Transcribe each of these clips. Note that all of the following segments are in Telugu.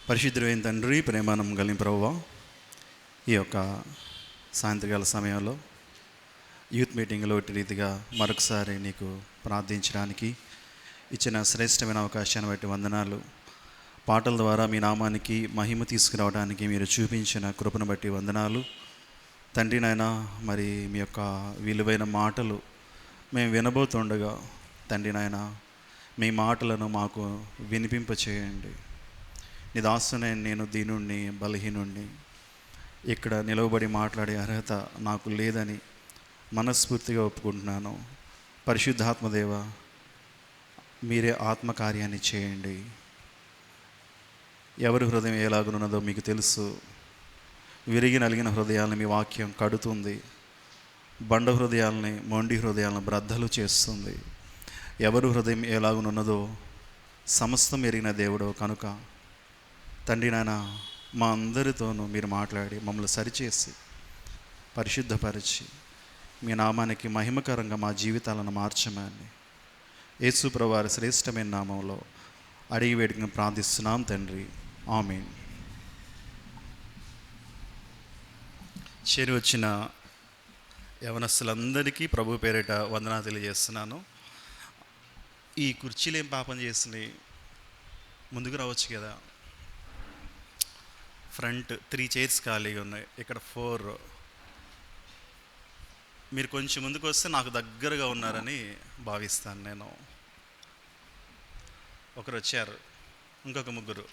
పరిశుద్ధుడైన తండ్రి, ప్రేమానం కలిగిన ప్రభువా, ఈ యొక్క సాయంత్రకాల సమయంలో యూత్ మీటింగ్లో ఇటు రీతిగా మరొకసారి నీకు ప్రార్థించడానికి ఇచ్చిన శ్రేష్టమైన అవకాశాన్ని బట్టి వందనాలు. పాటల ద్వారా మీ నామానికి మహిమ తీసుకురావడానికి మీరు చూపించిన కృపను బట్టి వందనాలు తండ్రి. నాయన, మరి మీ యొక్క విలువైన మాటలు మేము వినబోతుండగా తండ్రి నాయన, మీ మాటలను మాకు వినిపింప చేయండి. నీ దాసునే నేను దీనుణ్ణి, బలహీనుణ్ణి, ఇక్కడ నిలవబడి మాట్లాడే అర్హత నాకు లేదని మనస్ఫూర్తిగా ఒప్పుకుంటున్నాను. పరిశుద్ధాత్మదేవ, మీరే ఆత్మకార్యాన్ని చేయండి. ఎవరి హృదయం ఎలాగున్నదో మీకు తెలుసు. విరిగి నలిగిన హృదయాలను మీ వాక్యం కడుతుంది. బండ హృదయాలని, మొండి హృదయాలను బ్రద్దలు చేస్తుంది. ఎవరి హృదయం ఎలాగున్నదో సమస్తం ఎరిగిన దేవుడు కనుక తండ్రి నాయన, మా అందరితోనూ మీరు మాట్లాడి మమ్మల్ని సరిచేసి పరిశుద్ధపరిచి మీ నామానికి మహిమకరంగా మా జీవితాలను మార్చమని యేసు ప్రభువారి శ్రేష్టమైన నామంలో అడిగి వేడుకను ప్రార్థిస్తున్నాం తండ్రి, ఆమేన్. చేరి వచ్చిన యవనస్తులందరికీ ప్రభు పేరిట వందనాలు తెలియజేస్తున్నాను. ఈ కుర్చీలు ఏం పాపం చేసినాయి? ముందుకు రావచ్చు కదా. ఫ్రంట్ 3 చైర్స్ ఖాళీగా ఉన్నాయి, ఇక్కడ 4. మీరు కొంచెం ముందుకు వస్తే నాకు దగ్గరగా ఉన్నారని భావిస్తాను నేను. ఒకరు వచ్చారు, ఇంకొక ముగ్గురు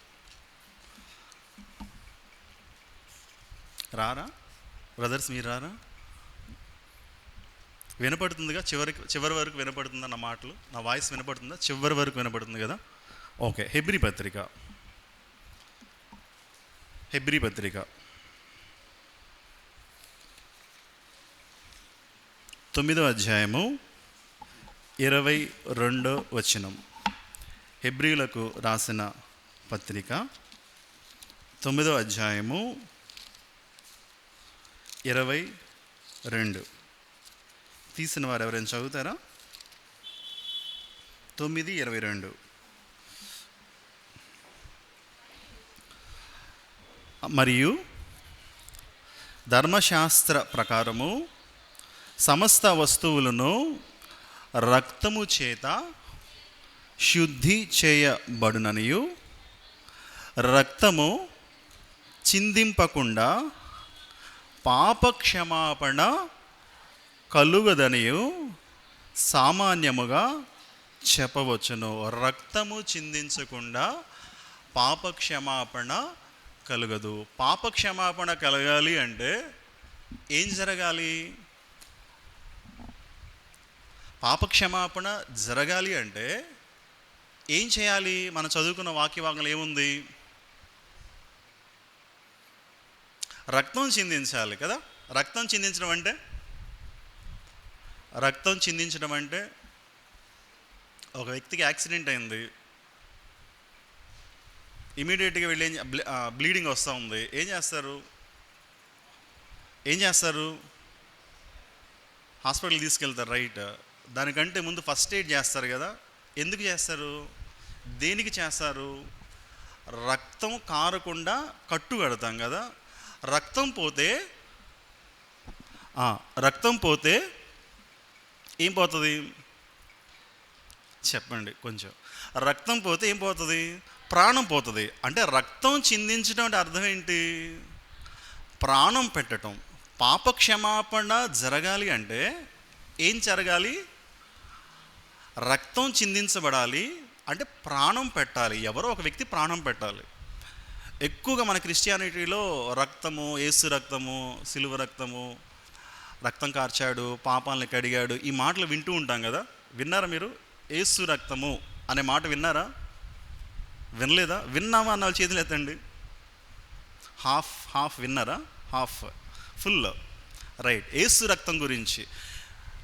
రారా? బ్రదర్స్ మీరు రారా? వినపడుతుందిగా? చివరి వరకు వినపడుతుందా నా మాటలు? నా వాయిస్ వినపడుతుందా? చివరి వరకు వినపడుతుంది కదా? ఓకే. హెబ్రీ పత్రిక 9వ అధ్యాయము 22వ వచనం. హెబ్రీలకు రాసిన పత్రిక 9వ అధ్యాయము 22. తీసిన వారు ఎవరైనా చదువుతారా? 9:22. మరియు ధర్మశాస్త్ర ప్రకారము సమస్త వస్తువులను రక్తము చేత శుద్ధి చేయబడుననియు, రక్తము చిందింపకుండా పాపక్షమాపణ కలుగదనియు సామాన్యముగా చెప్పవచ్చును. రక్తము చిందించకుండా పాపక్షమాపణ కలగదు. పాపక్షమాపణ కలగాలి అంటే ఏం జరగాలి? పాపక్షమాపణ జరగాలి అంటే ఏం చేయాలి? మనం చదువుకున్న వాక్యభాగంలో ఏముంది? రక్తం చిందించాలి కదా. రక్తం చిందించడం అంటే ఒక వ్యక్తికి యాక్సిడెంట్ అయింది, ఇమీడియట్గా వెళ్ళి బ్లీడింగ్ వస్తూ ఉంది. ఏం చేస్తారు? హాస్పిటల్ తీసుకెళ్తారు, రైట్. దానికంటే ముందు ఫస్ట్ ఎయిడ్ చేస్తారు కదా. ఎందుకు చేస్తారు? దేనికి చేస్తారు? రక్తం కారకుండా కట్టు కడతాం కదా. రక్తం పోతే ఏం పోతుంది చెప్పండి కొంచెం. రక్తం పోతే ఏం పోతుంది? ప్రాణం పోతుంది. అంటే రక్తం చిందించడం అంటే అర్థం ఏంటి? ప్రాణం పెట్టడం. పాపక్షమాపణ జరగాలి అంటే ఏం జరగాలి? రక్తం చిందించబడాలి, అంటే ప్రాణం పెట్టాలి. ఎవరో ఒక వ్యక్తి ప్రాణం పెట్టాలి. ఎక్కువగా మన క్రిస్టియానిటీలో రక్తము, యేసు రక్తము, సిలువ రక్తము, రక్తం కార్చాడు, పాపాలను కడిగాడు, ఈ మాటలు వింటూ ఉంటాం కదా. విన్నారా మీరు? యేసు రక్తము అనే మాట విన్నారా? వినలేదా? విన్నామా అన్న వాళ్ళు చేతులు ఎత్తండి. హాఫ్ విన్నారా? Half, full, right. యేసు రక్తం గురించి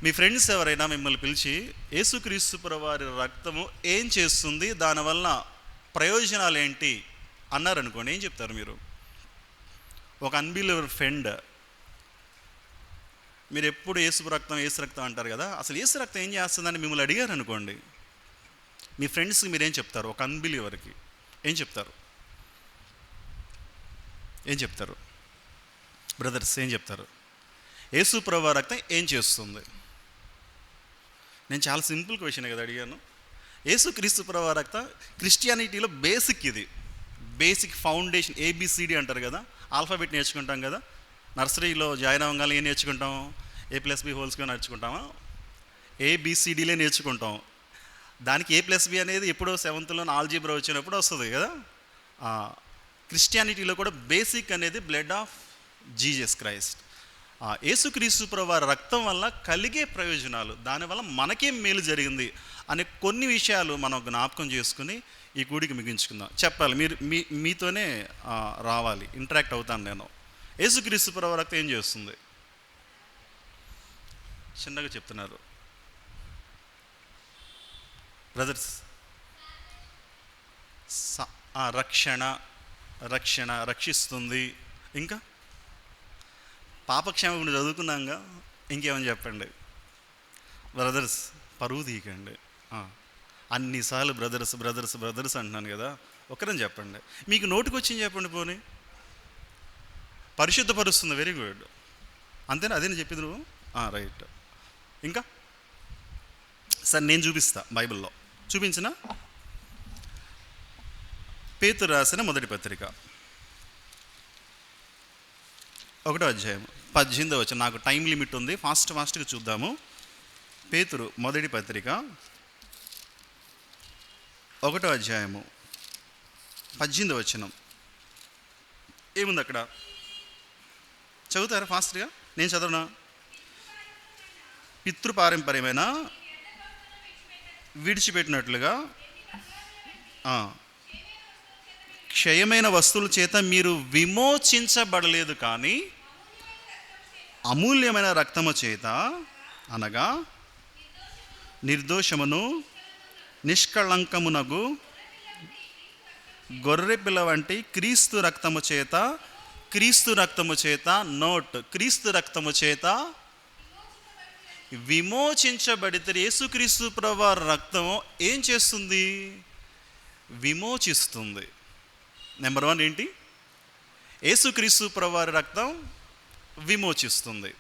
మీ ఫ్రెండ్స్ ఎవరైనా మిమ్మల్ని పిలిచి యేసుక్రీస్తు ప్రభువారి రక్తము ఏం చేస్తుంది, దానివల్ల ప్రయోజనాలు ఏంటి అన్నారనుకోండి, ఏం చెప్తారు మీరు? ఒక అన్బిలీవర్ ఫ్రెండ్, మీరు ఎప్పుడు యేసు రక్తం అంటారు కదా, అసలు యేసు రక్తం ఏం చేస్తుందని మిమ్మల్ని అడిగారు అనుకోండి, మీ ఫ్రెండ్స్కి మీరేం చెప్తారు? ఒక అన్బిలీవర్కి ఏం చెప్తారు? ఏం చెప్తారు బ్రదర్స్? ఏం చెప్తారు? యేసు ప్రభువు రక్తం ఏం చేస్తుంది? నేను చాలా సింపుల్ క్వశ్చన్ కదా అడిగాను. యేసు క్రీస్తు ప్రభువు రక్తం క్రిస్టియానిటీలో బేసిక్, ఇది బేసిక్ ఫౌండేషన్. ఏబిసిడి అంటారు కదా, ఆల్ఫాబెట్ నేర్చుకుంటాం కదా, నర్సరీలో జాయిన్ అవ్వగానే ఏం నేర్చుకుంటాం? A+B² నేర్చుకుంటామా? ABCDలే నేర్చుకుంటాం. దానికి A+B అనేది ఎప్పుడో 7th ఆల్జీబ్రా వచ్చినప్పుడు వస్తుంది కదా. క్రిస్టియానిటీలో కూడా బేసిక్ అనేది బ్లడ్ ఆఫ్ జీసస్ క్రైస్ట్. యేసుక్రీస్తు ప్రభువు రక్తం వల్ల కలిగే ప్రయోజనాలు, దానివల్ల మనకేం మేలు జరిగింది అనే కొన్ని విషయాలు మనం జ్ఞాపకం చేసుకుని ఈ కూడికి ముగించుకుందాం. చెప్పాలి, మీరు మీతోనే రావాలి, ఇంటరాక్ట్ అవుతాను నేను. యేసుక్రీస్తు ప్రభువు రక్తం ఏం చేస్తుంది? చిన్నగా చెప్తున్నారు బ్రదర్స్. రక్షిస్తుంది. ఇంకా పాపక్షేమం చదువుకున్నాగా, ఇంకేమని చెప్పండి బ్రదర్స్? పరువు తీయకండి. అన్నిసార్లు బ్రదర్స్ బ్రదర్స్ బ్రదర్స్ అంటున్నాను కదా, ఒకరని చెప్పండి. మీకు నోటికి వచ్చింది చెప్పండి. పోనీ పరిశుద్ధపరుస్తుంది. Very good. అంతేనా? అదే నేను చెప్పింది నువ్వు? రైట్. ఇంకా సరే, నేను చూపిస్తా. బైబిల్లో చూపించిన పేతురు రాసిన మొదటి పత్రిక 1వ అధ్యాయం 18వ వచనం. నాకు టైం లిమిట్ ఉంది, ఫాస్ట్గా చూద్దాము. పేతురు మొదటి పత్రిక 1వ అధ్యాయము 18వ వచనం. ఏముంది అక్కడ? చదువుతారా ఫాస్ట్గా? నేను చదవనా? పితృపారంపర్యమైన విడిచిపెట్టినట్లుగా క్షయమైన వస్తువుల చేత మీరు విమోచించబడలేదు, కానీ అమూల్యమైన రక్తము చేత, అనగా నిర్దోషమును నిష్కళంకమునగు గొర్రెపిల్ల వంటి క్రీస్తు రక్తము చేత, నోట్, క్రీస్తు రక్తము చేత విమోచించబడితే. యేసుక్రీస్తు ప్రభువు రక్తం ఏం చేస్తుంది? విమోచిస్తుంది. నెంబర్ 1 ఏంటి? యేసుక్రీస్తు ప్రభువు రక్తం విమోచిస్తుంది.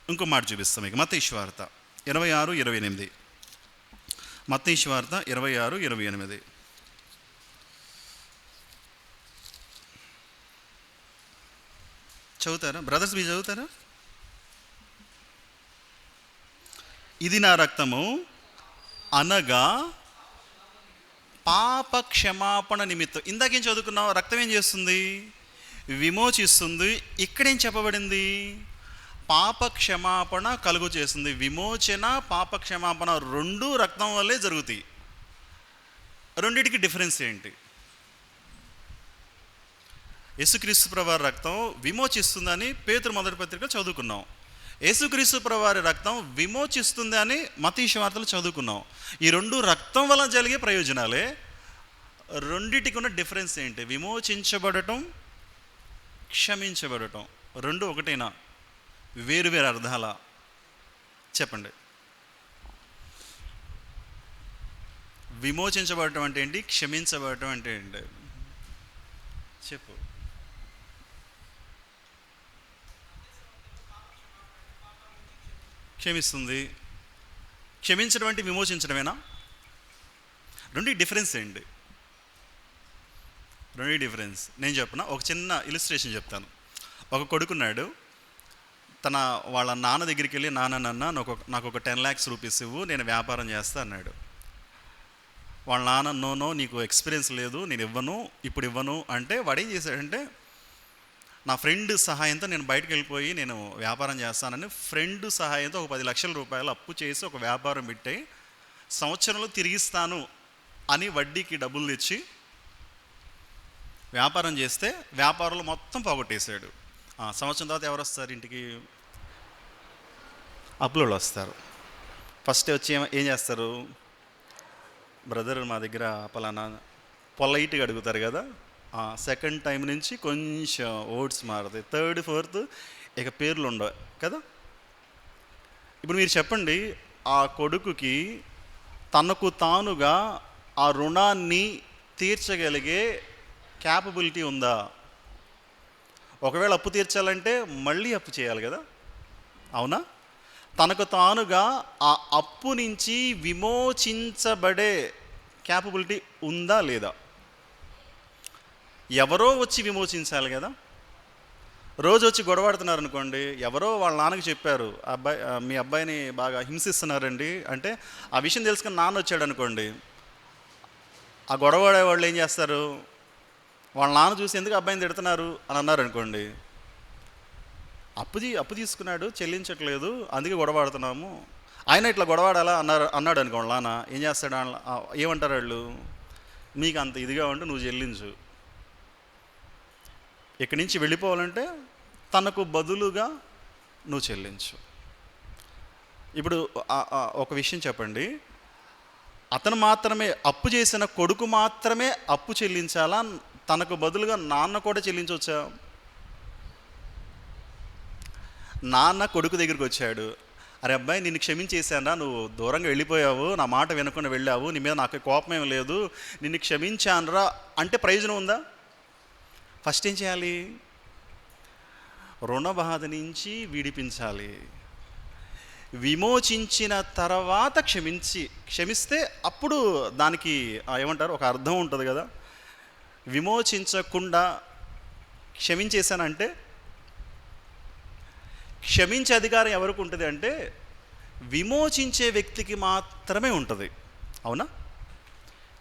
ఇంకో మాట చూపిస్తాం మీకు. మత్తయి సువార్త 26:28. మత్తయి సువార్త 26:28. చదువుతారా బ్రదర్స్? మీరు చదువుతారా? ఇది నా రక్తము, అనగా పాప క్షమాపణ నిమిత్తం. ఇందాకేం చదువుకున్నావు? రక్తం ఏం చేస్తుంది? విమోచిస్తుంది. ఇక్కడేం చెప్పబడింది? పాప క్షమాపణ కలుగు చేస్తుంది. విమోచన, పాప క్షమాపణ రెండు రక్తం వల్లే జరుగుతాయి. రెండిటికి డిఫరెన్స్ ఏంటి? యేసుక్రీస్తు ప్రభువు రక్తం విమోచిస్తుందని పేతురు మొదటి పత్రిక చదువుకున్నాం. యేసుక్రీస్తు ప్రభువు రక్తం విమోచిస్తుంది అని మత్తయి సువార్తలో చదువుకున్నాం. ఈ రెండు రక్తం వల్ల జరిగే ప్రయోజనాలే. రెండిటికి ఉన్న డిఫరెన్స్ ఏంటి? విమోచించబడటం, క్షమించబడటం రెండు ఒకటేనా? వేరు వేరు అర్థాలా? చెప్పండి. విమోచించబడటం అంటే ఏంటి? క్షమించబడటం అంటే ఏంటి? చెప్పు. క్షమిస్తుంది. క్షమించడం అంటే విమోచించడమేనా? రెండు డిఫరెన్స్ ఏంటి? రెండు డిఫరెన్స్ నేను చెప్పనా? ఒక చిన్న ఇలిస్ట్రేషన్ చెప్తాను. ఒక కొడుకున్నాడు. వాళ్ళ నాన్న దగ్గరికి వెళ్ళి, నాన్న నాకు ఒక 10 lakhs రూపీస్ ఇవ్వు, నేను వ్యాపారం చేస్తా అన్నాడు. వాళ్ళ నాన్న నో, నీకు ఎక్స్పీరియన్స్ లేదు, నేను ఇప్పుడు ఇవ్వను అంటే వాడు ఏం చేశాడంటే, నా ఫ్రెండ్ సహాయంతో నేను బయటకు వెళ్ళిపోయి నేను వ్యాపారం చేస్తానని ఫ్రెండ్ సహాయంతో ఒక 10 లక్షల రూపాయలు అప్పు చేసి ఒక వ్యాపారం పెట్టి సంవత్సరంలో తిరిగిస్తాను అని వడ్డీకి డబ్బులు తెచ్చి వ్యాపారం చేస్తే వ్యాపారంలో మొత్తం పోగొట్టేశాడు. సంవత్సరం తర్వాత ఎవరు వస్తారు ఇంటికి? అప్పులోళ్ళు వస్తారు. ఫస్ట్ వచ్చి ఏం చేస్తారు? బ్రదర్ మా దగ్గర పలానా, పొలైట్గా అడుగుతారు కదా. సెకండ్ టైం నుంచి కొంచెం ఓట్స్ మారుతాయి. థర్డ్, ఫోర్త్ ఇక పేర్లు ఉండవు కదా. ఇప్పుడు మీరు చెప్పండి, ఆ కొడుకుకి తనకు తానుగా ఆ రుణాన్ని తీర్చగలిగే క్యాపబిలిటీ ఉందా? ఒకవేళ అప్పు తీర్చాలంటే మళ్ళీ అప్పు చేయాలి కదా, అవునా? తనకు తానుగా ఆ అప్పు నుంచి విమోచించబడే క్యాపబిలిటీ ఉందా లేదా? ఎవరో వచ్చి విమోచించాలి కదా. రోజు వచ్చి గొడవాడుతున్నారు అనుకోండి, ఎవరో వాళ్ళ నాన్నకి చెప్పారు, అబ్బాయి మీ అబ్బాయిని బాగా హింసిస్తున్నారండి అంటే, ఆ విషయం తెలుసుకుని నాన్న వచ్చాడు అనుకోండి, ఆ గొడవాడే వాళ్ళు ఏం చేస్తారు, వాళ్ళ నాన్న చూసి ఎందుకు అబ్బాయిని తిడుతున్నారు అని అన్నారు అనుకోండి, అప్పు తీసుకున్నాడు చెల్లించట్లేదు అందుకే గొడవాడుతున్నాము, ఆయన ఇట్లా గొడవాడాలా అన్నాడు అనుకోండి నాన్న, ఏం చేస్తాడు, ఏమంటారు వాళ్ళు, నీకు అంత ఇదిగా ఉంటే నువ్వు చెల్లించు, ఇక్కడి నుంచి వెళ్ళిపోవాలంటే తనకు బదులుగా నువ్వు చెల్లించు. ఇప్పుడు ఒక విషయం చెప్పండి, అతను మాత్రమే అప్పు చేసిన కొడుకు మాత్రమే అప్పు చెల్లించాలా, తనకు బదులుగా నాన్న కూడా చెల్లించవచ్చా? నాన్న కొడుకు దగ్గరికి వచ్చాడు, అరే అబ్బాయి నిన్ను క్షమించేశానా, నువ్వు దూరంగా వెళ్ళిపోయావు, నా మాట వినకుండా వెళ్ళావు, నీ మీద నాకు కోపం ఏం లేదు, నిన్ను క్షమించానరా అంటే ప్రయోజనం ఉందా? ఫస్ట్ ఏం చేయాలి, రుణ బాధ నుంచి విడిపించాలి, విమోచించిన తర్వాత క్షమిస్తే అప్పుడు దానికి ఏమంటారు, ఒక అర్థం ఉంటుంది కదా. విమోచించకుండా క్షమించేశానంటే, క్షమించే అధికారం ఎవరికి ఉంటుంది అంటే విమోచించే వ్యక్తికి మాత్రమే ఉంటుంది, అవునా?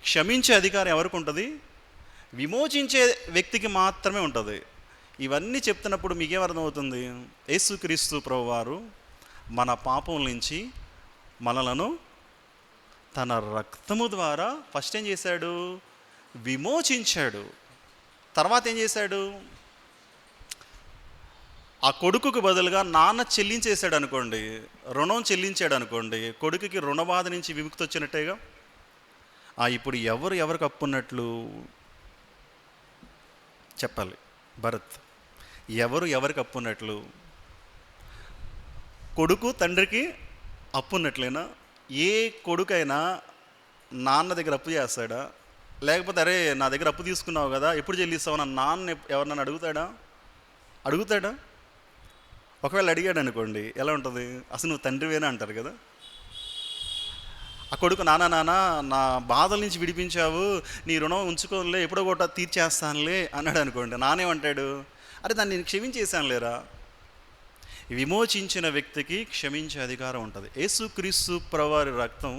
క్షమించే అధికారం ఎవరికి ఉంటుంది, విమోచించే వ్యక్తికి మాత్రమే ఉంటుంది. ఇవన్నీ చెప్తున్నప్పుడు మీకేం అర్థమవుతుంది, యేసుక్రీస్తు ప్రభువారు మన పాపం నుంచి మనలను తన రక్తము ద్వారా ఫస్ట్ ఏం చేశాడు, విమోచించాడు. తర్వాత ఏం చేశాడు, ఆ కొడుకుకు బదులుగా నాన్న చెల్లించేశాడు అనుకోండి, రుణం చెల్లించాడు అనుకోండి, కొడుకుకి రుణబాధ నుంచి విముక్తి వచ్చినట్టేగా. ఇప్పుడు ఎవరికి అప్పున్నట్లు చెప్పాలి భరత్, ఎవరికి అప్పున్నట్లు, కొడుకు తండ్రికి అప్పున్నట్లేనా? ఏ కొడుకైనా నాన్న దగ్గర అప్పు చేస్తాడా, లేకపోతే అరే నా దగ్గర అప్పు తీసుకున్నావు కదా ఎప్పుడు చెల్లిస్తావు నా నాన్న ఎవరినైనా అడుగుతాడా? ఒకవేళ అడిగాడు అనుకోండి ఎలా ఉంటుంది, అసలు నువ్వు తండ్రివేనా అంటారు కదా. ఆ కొడుకు నాన్న నా బాధల నుంచి విడిపించావు, నీ రుణం ఉంచుకోనిలే, ఎప్పుడో కూడా తీర్చేస్తానులే అన్నాడు అనుకోండి, నానేమంటాడు, అరే దాన్ని నేను క్షమించేశాను లేరా. విమోచించిన వ్యక్తికి క్షమించే అధికారం ఉంటుంది. యేసుక్రీస్తు ప్రభువారి రక్తం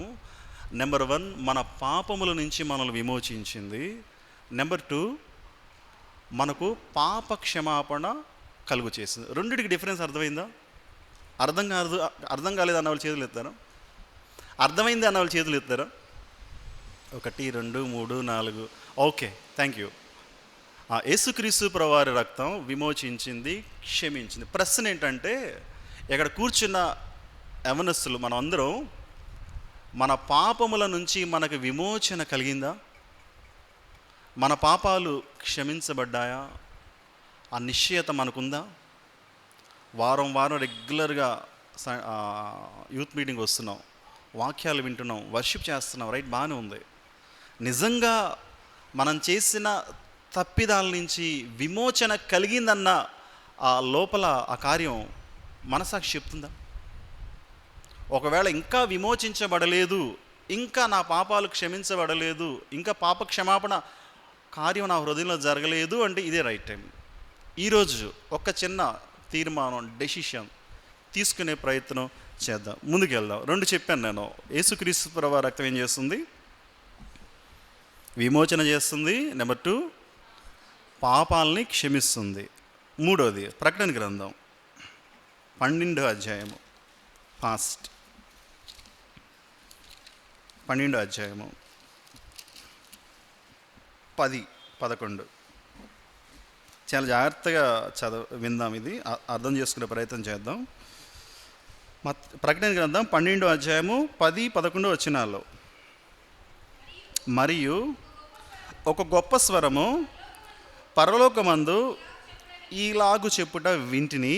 నెంబర్ 1 మన పాపముల నుంచి మనల్ని విమోచించింది. నెంబర్ 2 మనకు పాప క్షమాపణ కలుగు చేసింది. రెండిటికి డిఫరెన్స్ అర్థమైందా? అర్థం కాలేదు అన్న వాళ్ళు చేతులు ఎత్తారా? అర్థమైంది అన్న వాళ్ళు చేతులు ఎత్తారా? 1 2 3 4 ఓకే, థ్యాంక్ యూ. యేసుక్రీస్తు ప్రభువారి రక్తం విమోచించింది, క్షమించింది. ప్రశ్న ఏంటంటే, ఇక్కడ కూర్చున్న యవనస్తులు మనం అందరం మన పాపముల నుంచి మనకు విమోచన కలిగిందా? మన పాపాలు క్షమించబడ్డాయా? ఆ నిశ్చయత మనకుందా? వారం రెగ్యులర్గా యూత్ మీటింగ్ వస్తున్నాం, వాక్యాలు వింటున్నాం, వర్షిప్ చేస్తున్నాం, రైట్, బాగానే ఉంది. నిజంగా మనం చేసిన తప్పిదాల నుంచి విమోచన కలిగిందన్న ఆ లోపల ఆ కార్యం మనసాక్షి చెప్తుందా? ఒకవేళ ఇంకా విమోచించబడలేదు, ఇంకా నా పాపాలు క్షమించబడలేదు, ఇంకా పాప క్షమాపణ కార్యం నా హృదయంలో జరగలేదు అంటే ఇదే రైట్ టైం. ఈరోజు ఒక చిన్న తీర్మానం, డెసిషన్ తీసుకునే ప్రయత్నం చేద్దాం, ముందుకెళ్దాం. 2 చెప్పాను నేను. యేసుక్రీస్తు ప్రభువారి రక్తం ఏం చేస్తుంది? విమోచన చేస్తుంది. నెంబర్ 2 పాపాలని క్షమిస్తుంది. 3వది ప్రకటన గ్రంథం 12వ అధ్యాయము, ఫాస్ట్ 12వ అధ్యాయము 10, 11 చాలా జాగ్రత్తగా విందాం, ఇది అర్థం చేసుకునే ప్రయత్నం చేద్దాం. ప్రకటన గ్రంథం 12వ అధ్యాయము 10, 11 వచనాల్లో, మరియు ఒక గొప్ప స్వరము పరలోకమందు ఈలాగు చెప్పుట వింటిని,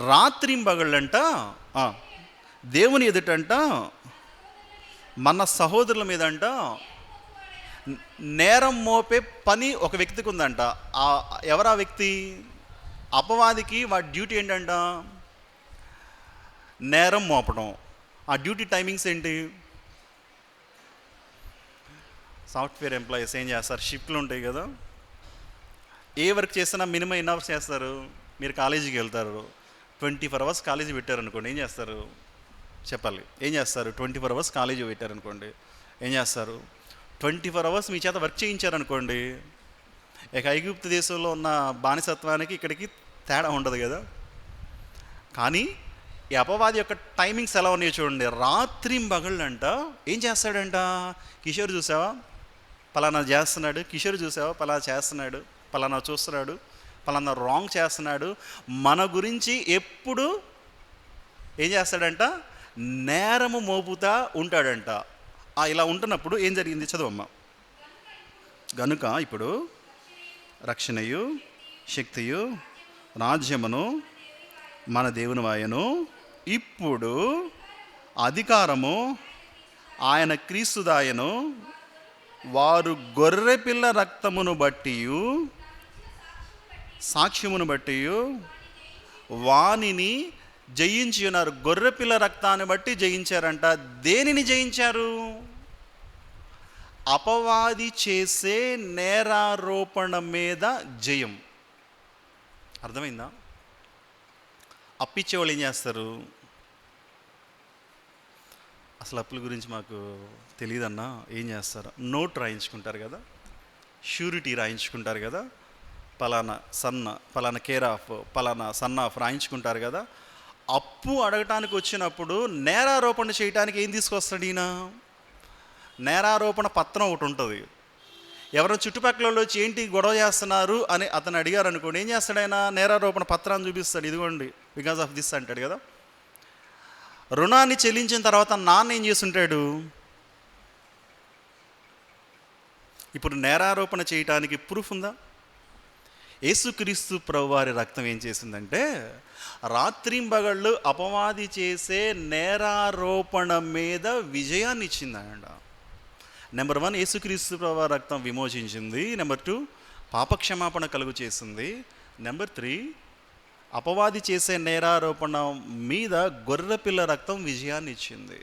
రాత్రింబగళ్ళంట దేవుని ఎదుటంట మన సహోదరుల మీదంట నేరం మోపే పని ఒక వ్యక్తికి ఉందంట. ఎవరా వ్యక్తి? అపవాదికి వాడి డ్యూటీ ఏంటంట? నేరం మోపడం. ఆ డ్యూటీ టైమింగ్స్ ఏంటి? సాఫ్ట్వేర్ ఎంప్లాయీస్ ఏం చేస్తారు? షిఫ్ట్లు ఉంటాయి కదా. ఏ వర్క్ చేసినా మినిమం ఎన్ని అవర్స్ చేస్తారు? మీరు కాలేజీకి వెళ్తారు, 24 అవర్స్ కాలేజీ పెట్టారనుకోండి, ఏం చేస్తారు? చెప్పాలి, ఏం చేస్తారు? 24 అవర్స్ కాలేజీ పెట్టారనుకోండి, ఏం చేస్తారు? 24 అవర్స్ మీ చేత వర్క్ చేయించారనుకోండి, ఇక ఐగుప్తు దేశంలో ఉన్న బానిసత్వానికి ఇక్కడికి తేడా ఉండదు కదా. కానీ ఈ అపవాది యొక్క టైమింగ్స్ ఎలా ఉన్నాయో చూడండి. రాత్రింబగళ్ళంట ఏం చేస్తాడంట? కిషోర్ చూసావా పలానా చేస్తున్నాడు, కిషోర్ చూసావా పలానా చేస్తున్నాడు, పలానా చూస్తున్నాడు, పలానా రాంగ్ చేస్తున్నాడు, మన గురించి ఎప్పుడు ఏం చేస్తాడంట? నేరము మోపుతా ఉంటాడంట. ఇలా ఉంటున్నప్పుడు ఏం జరిగింది? చదువమ్మ. గనుక ఇప్పుడు రక్షణయు శక్తియు రాజ్యమును మన దేవుని వాయను, ఇప్పుడు అధికారము ఆయన క్రీస్తుదాయను, వారు గొర్రెపిల్ల రక్తమును బట్టి సాక్ష్యమును బట్టి వానిని జయించి ఉన్నారు. గొర్రెపిల్ల రక్తాన్ని బట్టి జయించారంట. దేనిని జయించారు? అపవాది చేసే నేరారోపణ మీద జయం. అర్థమైందా? అప్పిచ్చేవాళ్ళు ఏం చేస్తారు? అసలు అప్పుల గురించి మాకు తెలియదన్నా ఏం చేస్తారు? నోట్ రాయించుకుంటారు కదా, షూరిటీ రాయించుకుంటారు కదా, పలానా కేర్ ఆఫ్, పలానా సన్ ఆఫ్ రాయించుకుంటారు కదా. అప్పు అడగటానికి వచ్చినప్పుడు నేరారోపణ చేయడానికి ఏం తీసుకొస్తాడు ఈయన? నేరారోపణ పత్రం ఒకటి ఉంటుంది. ఎవరో చుట్టుపక్కల వచ్చి ఏంటి గొడవ చేస్తున్నారు అని అతను అడిగారు అనుకోండి, ఏం చేస్తాడు ఆయన? నేరారోపణ పత్రాన్ని చూపిస్తాడు. ఇదిగోండి బికాస్ ఆఫ్ దిస్ అంటాడు కదా. రుణాన్ని చెల్లించిన తర్వాత నాన్న ఏం చేస్తుంటాడు? ఇప్పుడు నేరారోపణ చేయటానికి ప్రూఫ్ ఉందా? యేసుక్రీస్తు ప్రభువారి రక్తం ఏం చేసిందంటే, రాత్రింబగళ్ళు అపవాది చేసే నేరారోపణ మీద విజయాన్ని ఇచ్చిందంట. నెంబర్ 1, యేసుక్రీస్తు ప్రభువారి రక్తం విమోచించింది. నెంబర్ 2, పాపక్షమాపణ కలుగు చేసింది. నెంబర్ 3, అపవాది చేసే నేరారోపణ మీద గొర్రెపిల్ల రక్తం విజయాన్ని ఇచ్చింది.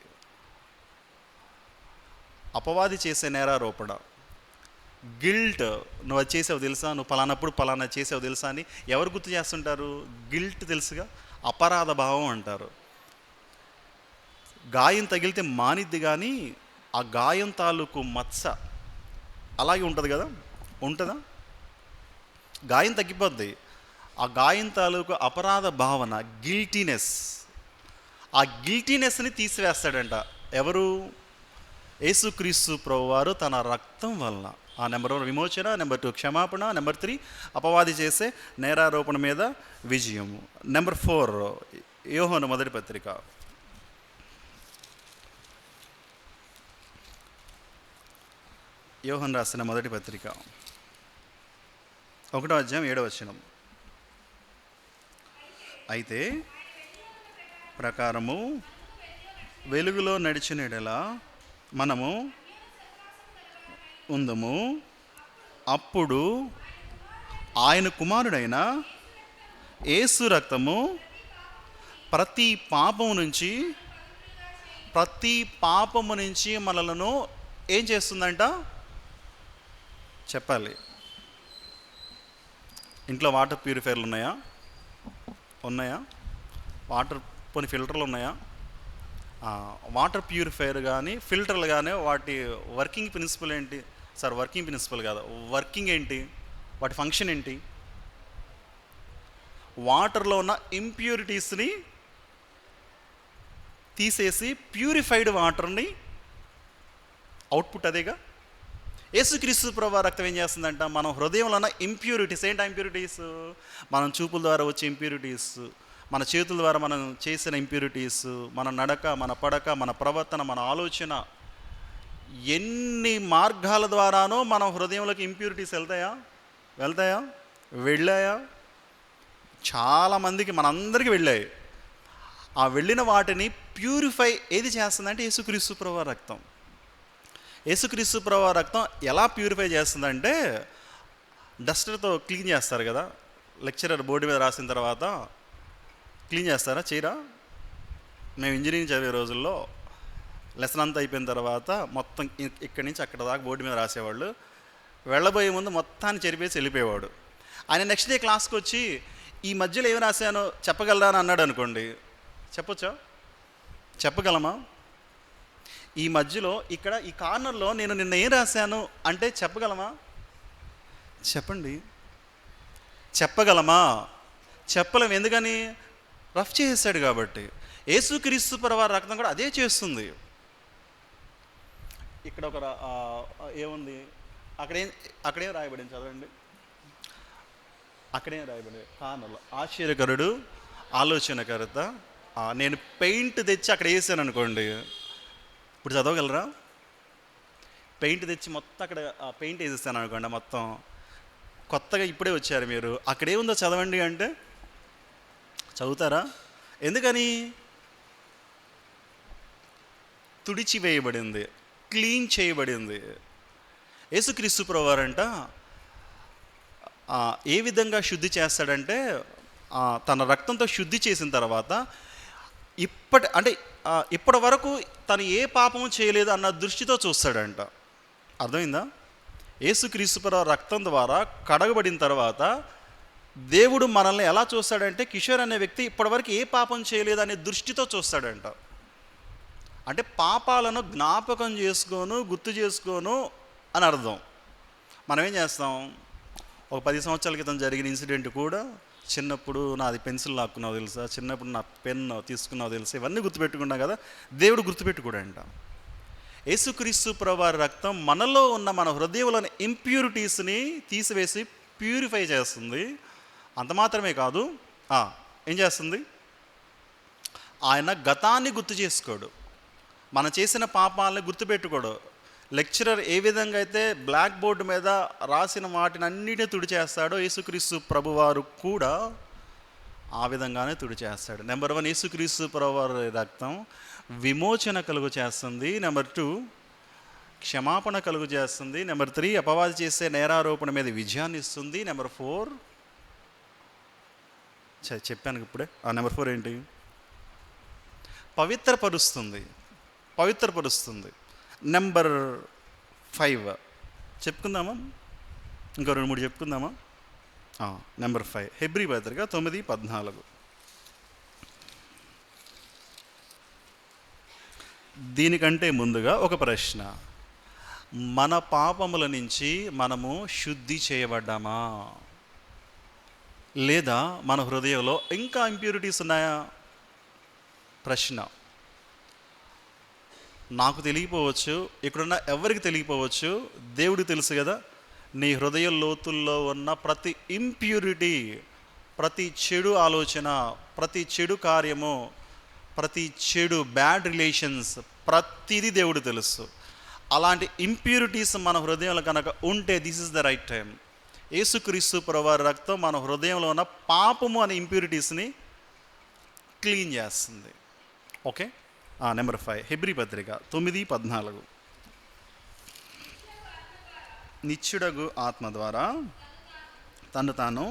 అపవాది చేసే నేరారోపణ, గిల్ట్, నువ్వు అది చేసావు తెలుసా, నువ్వు పలానప్పుడు పలానా చేసావు తెలుసా అని ఎవరు గుర్తు చేస్తుంటారు? గిల్ట్ తెలుసుగా, అపరాధ భావం అంటారు. గాయం తగిలితే మానిద్ది కానీ ఆ గాయం తాలూకు మత్స అలాగే ఉంటుంది కదా, ఉంటుందా? గాయం తగ్గిపోద్ది. ఆ గాయం తాలూకు అపరాధ భావన, గిల్టీనెస్, ఆ గిల్టీనెస్ని తీసివేస్తాడంట. ఎవరు? యేసుక్రీస్తు ప్రభువారు తన రక్తం వలన. ఆ నెంబర్ 1 విమోచన, నెంబర్ 2 క్షమాపణ, నెంబర్ 3 అపవాది చేసే నేరారోపణ మీద విజయము. నెంబర్ 4 యోహాను మొదటి పత్రిక, యోహాను రాసిన మొదటి పత్రిక 1వ అధ్యాయం 7వ వచనం. అయితే ప్రకారము వెలుగులో నడిచిన యెడల మనము ఉందము, అప్పుడు ఆయన కుమారుడైన యేసు రక్తము ప్రతి పాపము నుంచి మనలను ఏం చేస్తుందంట? చెప్పాలి. ఇంట్లో వాటర్ ప్యూరిఫైర్లు ఉన్నాయా? వాటర్ కొన్ని ఫిల్టర్లు ఉన్నాయా? వాటర్ ప్యూరిఫైయర్ కానీ ఫిల్టర్లు కానీ వాటి వర్కింగ్ ప్రిన్సిపల్ ఏంటి? సార్ వర్కింగ్ ప్రిన్సిపల్ కాదు, వర్కింగ్ ఏంటి? వాటి ఫంక్షన్ ఏంటి? వాటర్లో ఉన్న ఇంప్యూరిటీస్ని తీసేసి ప్యూరిఫైడ్ వాటర్ని అవుట్పుట్ అదేగా. యేసుక్రీస్తు ప్రభువు రక్తం ఏం చేస్తుందంట? మనం హృదయంలో ఉన్న ఇంప్యూరిటీస్, ఏంటి ఇంప్యూరిటీస్? మనం చూపుల ద్వారా వచ్చే ఇంప్యూరిటీస్, మన చేతుల ద్వారా మనం చేసిన ఇంప్యూరిటీస్, మన నడక, మన పడక, మన ప్రవర్తన, మన ఆలోచన, ఎన్ని మార్గాల ద్వారానో మనం హృదయంలోకి ఇంప్యూరిటీస్ వెళ్ళాయా? చాలామందికి, మనందరికీ వెళ్ళాయి. ఆ వెళ్ళిన వాటిని ప్యూరిఫై ఏది చేస్తుందంటే యేసుక్రీస్తు ప్రభువు రక్తం. యేసుక్రీస్తు ప్రభు రక్తం ఎలా ప్యూరిఫై చేస్తుందంటే, డస్టర్తో క్లీన్ చేస్తారు కదా, లెక్చరర్ బోర్డు మీద రాసిన తర్వాత క్లీన్ చేస్తారా, చేయరా? మేము ఇంజనీరింగ్ చదివే రోజుల్లో లెసన్ అంతా అయిపోయిన తర్వాత మొత్తం ఇక్కడి నుంచి అక్కడ దాకా బోర్డు మీద రాసేవాళ్ళు. వెళ్ళబోయే ముందు మొత్తాన్ని చెరిపేసి వెళ్ళిపోయేవాడు. ఆయన నెక్స్ట్ డే క్లాస్కి వచ్చి ఈ మధ్యలో ఏమి రాశానో చెప్పగలరా అని అన్నాడు అనుకోండి, చెప్పొచ్చా? చెప్పగలమా? ఈ మధ్యలో ఇక్కడ ఈ కార్నర్లో నేను నిన్న ఏం రాశాను అంటే చెప్పగలమా? చెప్పండి. చెప్పగలమా? చెప్పలేం. ఎందుకని? రఫ్ చేసేసాడు కాబట్టి. యేసుక్రీస్తు ప్రభువారి రక్తం కూడా అదే చేస్తుంది. ఇక్కడ ఒక ఏముంది, అక్కడేం రాయబడింది చదవండి. అక్కడేం రాయబడింది కార్నర్లో, ఆశ్చర్యకరుడు, ఆలోచనకర్త. నేను పెయింట్ తెచ్చి అక్కడ వేసాను అనుకోండి, ఇప్పుడు చదవగలరా? పెయింట్ తెచ్చి మొత్తం అక్కడ పెయింట్ వేసేస్తాను అనుకోండి, మొత్తం కొత్తగా ఇప్పుడే వచ్చారు మీరు, అక్కడేముందో చదవండి అంటే చదువుతారా? ఎందుకని? తుడిచివేయబడింది, క్లీన్ చేయబడింది. యేసుక్రీస్తు ప్రభువారంట ఏ విధంగా శుద్ధి చేస్తాడంటే, తన రక్తంతో శుద్ధి చేసిన తర్వాత ఇప్పటి వరకు తను ఏ పాపము చేయలేదు అన్న దృష్టితో చూస్తాడంట. అర్థమైందా? యేసుక్రీస్తు ప్రభువారి రక్తం ద్వారా కడగబడిన తర్వాత దేవుడు మనల్ని ఎలా చూస్తాడంటే, కిషోర్ అనే వ్యక్తి ఇప్పటివరకు ఏ పాపం చేయలేదు అనే దృష్టితో చూస్తాడంట. అంటే పాపాలను జ్ఞాపకం చేసుకోను, గుర్తు చేసుకోను అని అర్థం. మనం ఏం చేస్తాం? ఒక 10 సంవత్సరాల క్రితం జరిగిన ఇన్సిడెంట్ కూడా, చిన్నప్పుడు నాది పెన్సిల్ లాక్కున్నావు తెలుసా, చిన్నప్పుడు నా పెన్ తీసుకున్నావు తెలుసా, ఇవన్నీ గుర్తుపెట్టుకున్నాం కదా. దేవుడు గుర్తుపెట్టుకోడంట. యేసుక్రీస్తు ప్రభువారి రక్తం మనలో ఉన్న మన హృదయంలోని ఇంప్యూరిటీస్ని తీసివేసి ప్యూరిఫై చేస్తుంది. అంత మాత్రమే కాదు, ఏం చేస్తుంది? ఆయన గతాన్ని గుర్తు చేసుకోడు, మనం చేసిన పాపాలని గుర్తుపెట్టుకోడు. లెక్చరర్ ఏ విధంగా అయితే బ్లాక్ బోర్డు మీద రాసిన వాటిని అన్నిటినీ తుడిచేస్తాడో, యేసుక్రీస్తు ప్రభువారు కూడా ఆ విధంగానే తుడిచేస్తాడు. నెంబర్ 1, యేసుక్రీస్తు ప్రభువారి రక్తం విమోచన కలుగు చేస్తుంది. నెంబర్ 2, క్షమాపణ కలుగు చేస్తుంది. నెంబర్ 3, అపవాది చేసే నేరారోపణ మీద విజయాన్ని ఇస్తుంది. నెంబర్ 4 చెప్పాను ఇప్పుడే. నెంబర్ 4 ఏంటి? పవిత్రపరుస్తుంది. నెంబర్ 5 చెప్పుకుందామా? ఇంకో 2-3 చెప్పుకుందామా? నెంబర్ 5 హెబ్రీ పత్రిక 9:14. దీనికంటే ముందుగా ఒక ప్రశ్న, మన పాపముల నుంచి మనము శుద్ధి చేయబడ్డామా, లేదా మన హృదయంలో ఇంకా ఇంప్యూరిటీస్ ఉన్నాయా? ప్రశ్న. నాకు తెలియపోవచ్చు, ఇక్కడున్న ఎవరికి తెలియపోవచ్చు, దేవుడికి తెలుసు కదా. నీ హృదయ లోతుల్లో ఉన్న ప్రతి ఇంప్యూరిటీ, ప్రతి చెడు ఆలోచన, ప్రతి చెడు కార్యము, ప్రతి చెడు బ్యాడ్ రిలేషన్స్, ప్రతిదీ దేవుడు తెలుసు. అలాంటి ఇంప్యూరిటీస్ మన హృదయంలో కనుక ఉంటే this is the right time. యేసుక్రీస్తు ప్రభువారి రక్తం మన హృదయంలో ఉన్న పాపము అనే ఇంప్యూరిటీస్ని క్లీన్ చేస్తుంది. ఓకే. నెంబర్ 5 హెబ్రీ పత్రిక 9:14. నిత్యుడగు ఆత్మ ద్వారా తను తాను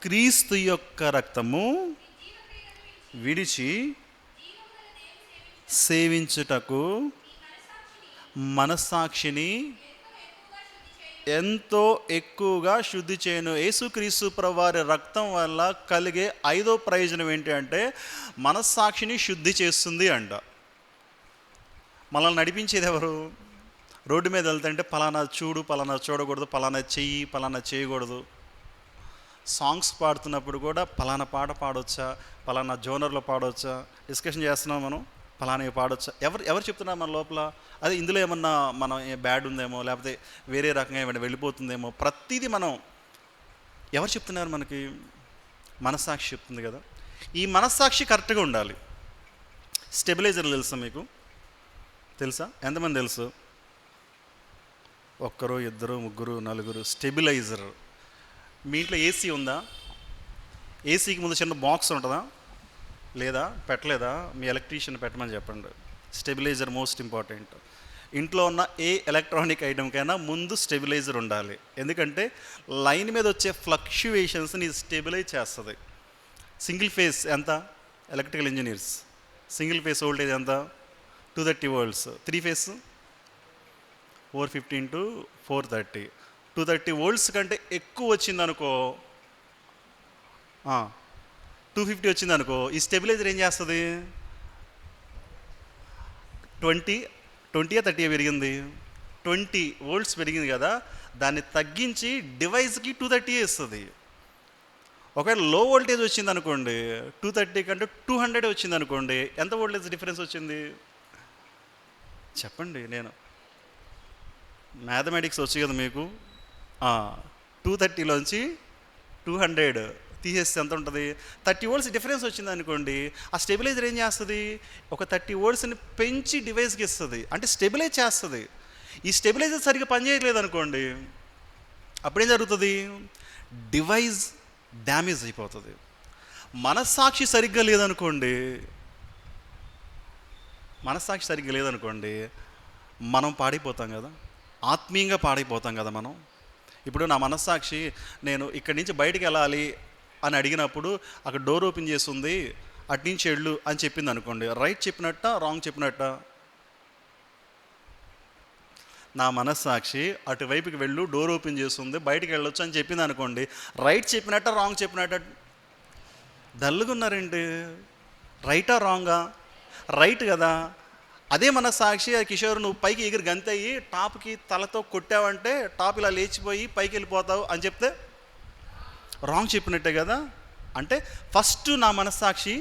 క్రీస్తు యొక్క రక్తము విడిచి సేవించుటకు మనస్సాక్షిని ఎంతో ఎక్కువగా శుద్ధి చేయను. యేసుక్రీస్తు ప్రభువారి రక్తం వల్ల కలిగే 5వ ప్రయోజనం ఏంటి అంటే, మనస్సాక్షిని శుద్ధి చేస్తుంది అంట. మనల్ని నడిపించేది ఎవరు? రోడ్డు మీద వెళ్తుంటే పలానా చూడు, పలానా చూడకూడదు, పలానా చెయ్యి, పలానా చేయకూడదు. సాంగ్స్ పాడుతున్నప్పుడు కూడా పలానా పాట పాడవచ్చా, పలానా జోనర్లో పాడవచ్చా, డిస్కషన్ చేస్తున్నాం మనం, పలానా పాడవచ్చా. ఎవరు చెప్తున్నారు మన లోపల? అదే ఇందులో ఏమన్నా మనం బ్యాడ్ ఉందేమో, లేకపోతే వేరే రకంగా ఏమైనా వెళ్ళిపోతుందేమో, ప్రతిదీ మనం ఎవరు చెప్తున్నారు మనకి? మనస్సాక్షి చెప్తుంది కదా. ఈ మనస్సాక్షి కరెక్ట్గా ఉండాలి. స్టెబిలైజర్లు తెలుసా మీకు? తెలుసా? ఎంతమంది తెలుసు? 1, 2, 3, 4 లేదా పెట్టలేదా? మీ ఎలక్ట్రీషియన్ పెట్టమని చెప్పండి. Stabiliser most important. ఇంట్లో ఉన్న ఏ ఎలక్ట్రానిక్ ఐటమ్కైనా ముందు స్టెబిలైజర్ ఉండాలి. ఎందుకంటే లైన్ మీద వచ్చే ఫ్లక్చువేషన్స్ని స్టెబిలైజ్ చేస్తుంది. సింగిల్ ఫేస్ ఎంత? Electrical engineers single phase voltage ఎంత? 230 volts. 3 face 415 to 430. 230 volts కంటే ఎక్కువ వచ్చిందనుకో, 250 వచ్చిందనుకో, ఈ స్టెబిలైజర్ ఏం చేస్తుంది? 20 30 పెరిగింది, 20 volts పెరిగింది కదా, దాన్ని తగ్గించి డివైస్కి 230 ఇస్తుంది. ఒకవేళ లో వోల్టేజ్ వచ్చింది అనుకోండి, 230 కంటే 200 వచ్చింది అనుకోండి, ఎంత వోల్టేజ్ డిఫరెన్స్ వచ్చింది చెప్పండి? నేను మ్యాథమెటిక్స్ వచ్చు కదా మీకు. 230లోంచి 200 తీసేస్తే ఎంత ఉంటుంది? 30 volts డిఫరెన్స్ వచ్చింది అనుకోండి, ఆ స్టెబిలైజర్ ఏం చేస్తుంది? ఒక 30 voltsని పెంచి డివైస్కి ఇస్తుంది, అంటే స్టెబిలైజ్ చేస్తుంది. ఈ స్టెబిలైజర్ సరిగ్గా పనిచేయట్లేదు అనుకోండి, అప్పుడేం జరుగుతుంది? డివైస్ డ్యామేజ్ అయిపోతుంది. మనస్సాక్షి సరిగ్గా లేదనుకోండి, మనం పాడైపోతాం కదా, ఆత్మీయంగా పాడైపోతాం కదా మనం. ఇప్పుడు నా మనస్సాక్షి నేను ఇక్కడి నుంచి బయటికి వెళ్ళాలి అని అడిగినప్పుడు అక్కడ డోర్ ఓపెన్ చేస్తుంది, అటు నుంచి వెళ్ళు అని చెప్పింది అనుకోండి, రైట్ చెప్పినట్ట రాంగ్ చెప్పినట్ట? నా మనస్సాక్షి అటువైపుకి వెళ్ళు, డోర్ ఓపెన్ చేస్తుంది, బయటికి వెళ్ళొచ్చు అని చెప్పింది అనుకోండి, రైట్ చెప్పినట్ట రాంగ్ చెప్పినట్ట? డల్గా ఉన్నారండి. రైటా రాంగా? రైట్ కదా. అదే మనస్సాక్షి కిషోర్ నువ్వు పైకి ఎగిరి గంతయ్యి టాప్కి తలతో కొట్టావంటే టాప్ ఇలా లేచిపోయి పైకి వెళ్ళిపోతావు అని చెప్తే రాంగ్ చెప్పినట్టే కదా. అంటే ఫస్ట్ నా మనస్సాక్షి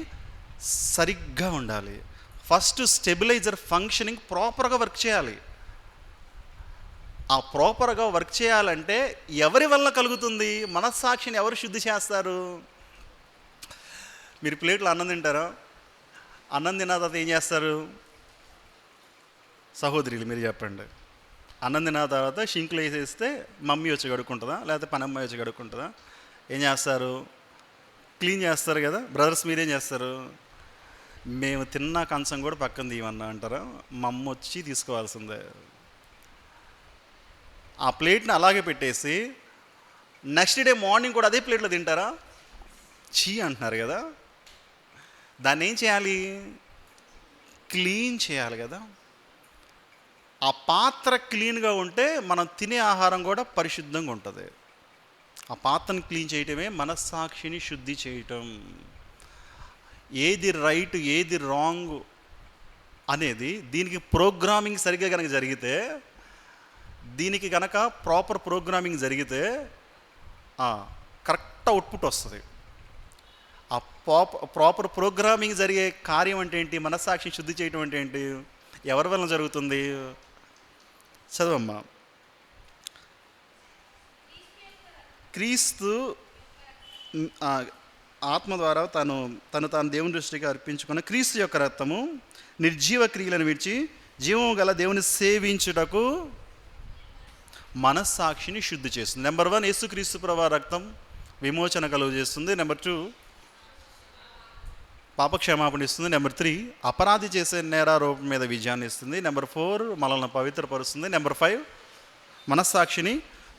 సరిగ్గా ఉండాలి, ఫస్ట్ స్టెబిలైజర్ ఫంక్షనింగ్ ప్రాపర్గా వర్క్ చేయాలి. ఆ ప్రాపర్గా వర్క్ చేయాలంటే ఎవరి వల్ల కలుగుతుంది? మనస్సాక్షిని ఎవరు శుద్ధి చేస్తారు? మీరు ప్లేట్లో అన్నం తింటారా? అన్నం తిన్న తర్వాత ఏం చేస్తారు? సహోదరులు మీరు చెప్పండి. అన్నం తిన్న తర్వాత షింకులు వేసేస్తే మమ్మీ వచ్చి కడుక్కుంటుందా, లేకపోతే పనమ్మాయి వచ్చి కడుక్కుంటుందా? ఏం చేస్తారు? క్లీన్ చేస్తారు కదా. బ్రదర్స్ మీరేం చేస్తారు? మేము తిన్న కంచం కూడా పక్కన తీయమన్నా అంటారా? మా అమ్మ వచ్చి తీసుకోవాల్సిందే. ఆ ప్లేట్ని అలాగే పెట్టేసి నెక్స్ట్ డే మార్నింగ్ కూడా అదే ప్లేట్లో తింటారా? చీ అంటున్నారు కదా. దాన్ని ఏం చేయాలి? క్లీన్ చేయాలి కదా. ఆ పాత్ర క్లీన్గా ఉంటే మనం తినే ఆహారం కూడా పరిశుద్ధంగా ఉంటుంది. ఆ పాత్రను క్లీన్ చేయటమే మనస్సాక్షిని శుద్ధి చేయటం. ఏది రైట్ ఏది రాంగ్ అనేది దీనికి ప్రోగ్రామింగ్ సరిగ్గా కనుక జరిగితే, దీనికి కనుక ప్రాపర్ ప్రోగ్రామింగ్ జరిగితే కరెక్ట్ అవుట్పుట్ వస్తుంది. ఆ ప్రాపర్ ప్రోగ్రామింగ్ జరిగే కార్యం అంటే ఏంటి? మనస్సాక్షిని శుద్ధి చేయటం అంటే ఏంటి? ఎవరి వలన జరుగుతుంది? చదవమ్మా. క్రీస్తు ఆత్మ ద్వారా తాను దేవుని దృష్టికి అర్పించుకున్న క్రీస్తు యొక్క రక్తము నిర్జీవ క్రియలను విడిచి జీవము గల దేవుని సేవించుటకు మనస్సాక్షిని శుద్ధి చేస్తుంది. నెంబర్ 1 యేసుక్రీస్తు ప్రభువు రక్తం విమోచన కలుగు చేస్తుంది. నెంబర్ 2 పాపక్షమాపణ ఇస్తుంది. నెంబర్ 3 అపరాధి చేసే నేరారోపణ మీద విజయాన్ని ఇస్తుంది. నెంబర్ 4 మనల్ని పవిత్రపరుస్తుంది. నెంబర్ 5 మనస్సాక్షిని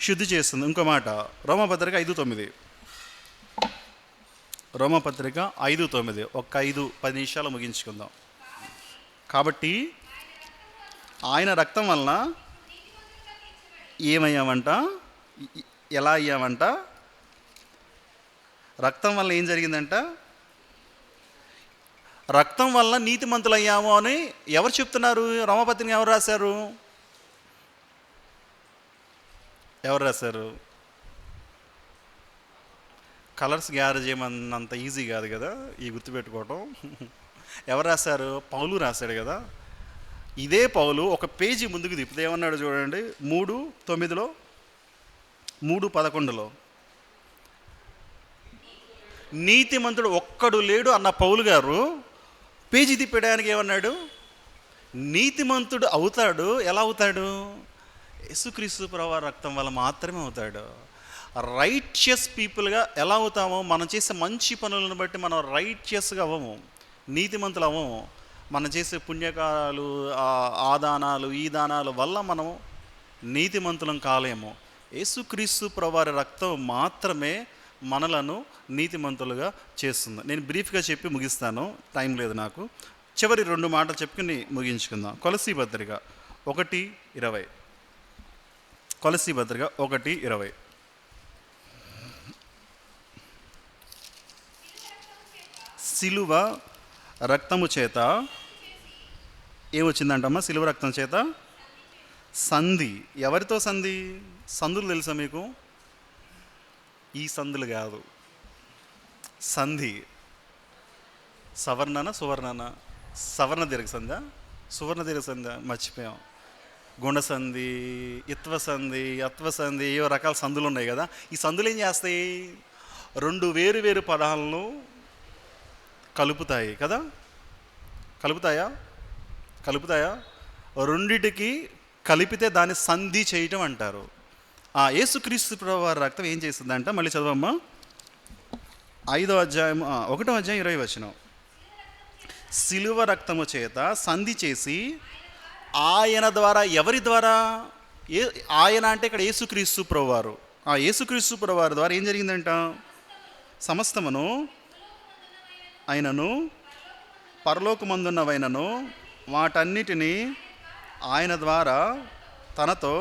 శుద్ధి చేస్తుంది. ఇంకో మాట, రోమపత్రిక 5:9. రోమపత్రిక 5:9 ఒక 5-10 నిమిషాలు ముగించుకుందాం. కాబట్టి ఆయన రక్తం వలన ఏమయ్యామంట? ఎలా అయ్యామంట? రక్తం వల్ల ఏం జరిగిందంట? రక్తం వల్ల నీతిమంతులు అయ్యాము అని ఎవరు చెప్తున్నారు? రోమపత్రిక ఎవరు రాశారు? కలర్స్ గ్యారేజ్ చేయమన్నంత ఈజీ కాదు కదా ఈ గుర్తుపెట్టుకోవటం. ఎవరు రాశారు? పౌలు రాశాడు కదా. ఇదే పౌలు ఒక పేజీ ముందుకు తిప్పితే ఏమన్నాడు చూడండి. 3:9లో 3:11లో నీతిమంతుడు ఒక్కడు లేడు అన్న పౌలు గారు పేజీ తిప్పడానికి ఏమన్నాడు? నీతిమంతుడు అవుతాడు. ఎలా అవుతాడు? యేసుక్రీస్తు ప్రభువు రక్తం వల్ల మాత్రమే అవుతాడు. రైచియస్ పీపుల్గా ఎలా అవుతామో, మనం చేసే మంచి పనులను బట్టి మనం రైచియస్గా అవ్వము. నీతిమంతులు అవ్వము. మనం చేసే పుణ్యకారాలు, ఆ దానాలు ఈ దానాల వల్ల మనం నీతిమంతులం కాలేము. యేసుక్రీస్తు ప్రభువారి రక్తం మాత్రమే మనలను నీతిమంతులుగా చేస్తుంది. నేను బ్రీఫ్గా చెప్పి ముగిస్తాను, టైం లేదు నాకు. చివరి 2 మాటలు చెప్పుకుని ముగించుకుందాం. కొలసీ పత్రిక 1:20. కొలసీ పత్రిక 1:20. సిలువ రక్తము చేత ఏమొచ్చిందంటమ్మా? సిలువ రక్తం చేత సంధి. ఎవరితో సంధి? సందులు తెలుసా మీకు? ఈ సందులు కాదు, సంధి. సవర్ణన సువర్ణన, సవర్ణ దీర్ఘ సంధ్య, సువర్ణ దీర్ఘ సంధ్య మర్చిపోయాం. గుండ సంధి, ఇత్వ సంధి, అత్వ సంధి, ఏవో రకాల సందులు ఉన్నాయి కదా. ఈ సందులు ఏం చేస్తాయి? 2 వేరు పదాలను కలుపుతాయి కదా. కలుపుతాయా? రెండిటికి కలిపితే దాన్ని సంధి చేయటం అంటారు. యేసుక్రీస్తు ప్రభువారి రక్తం ఏం చేస్తుందంట? మళ్ళీ చదవమ్మా. 5వ అధ్యాయం 1వ అధ్యాయం 20 వచనం. సిలువ రక్తము చేత సంధి చేసి ఆయన ద్వారా. ఎవరి ద్వారా? ఆయన అంటే ఇక్కడ యేసుక్రీస్తు ప్రభువారు. యేసుక్రీస్తు ప్రభువారి ద్వారా ఏం జరిగిందంట? సమస్తమును ఆయనను పరలోకమందున్నవైనను వాటన్నిటినీ ఆయన ద్వారా తనతో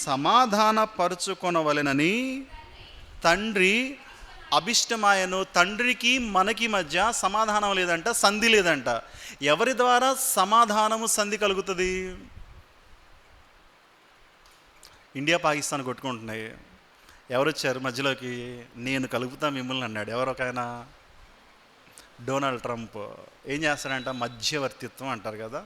సమాధానపరుచుకొనవలెనని తండ్రి అభిష్టమాయను. తండ్రికి మనకి మధ్య సమాధానం లేదంట, సంధి లేదంట. ఎవరి ద్వారా సమాధానము సంధి కలుగుతుంది? ఇండియా పాకిస్తాన్ కొట్టుకుంటున్నాయి. ఎవరు వచ్చారు మధ్యలోకి? నేను కలుపుతా మిమ్మల్ని అన్నాడు. ఎవరొకైన డొనాల్డ్ ట్రంప్ ఏం చేస్తాడంట? మధ్యవర్తిత్వం అంటారు కదా.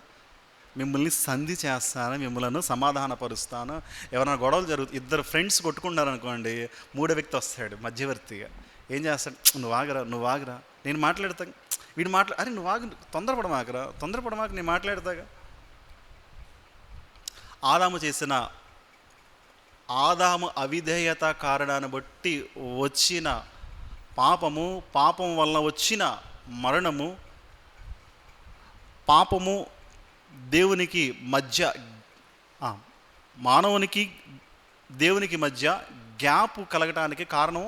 మిమ్మల్ని సంధి చేస్తాను, మిమ్మల్ని సమాధానపరుస్తాను. ఎవరైనా గొడవలు జరుగుతుంది, 2 ఫ్రెండ్స్ కొట్టుకున్నారనుకోండి, 3వ వ్యక్తి వస్తాడు మధ్యవర్తిగా. ఏం చేస్తాడు? నువ్వు ఆగరా, నేను మాట్లాడతాను. వీడు అరే నువ్వు ఆగు, తొందరపడమాక నేను మాట్లాడతాగా. ఆదాము అవిధేయత కారణాన్ని బట్టి వచ్చిన పాపం వలన వచ్చిన మరణము, పాపము దేవునికి మధ్య, మానవునికి దేవునికి మధ్య గ్యాప్ కలగటానికి కారణం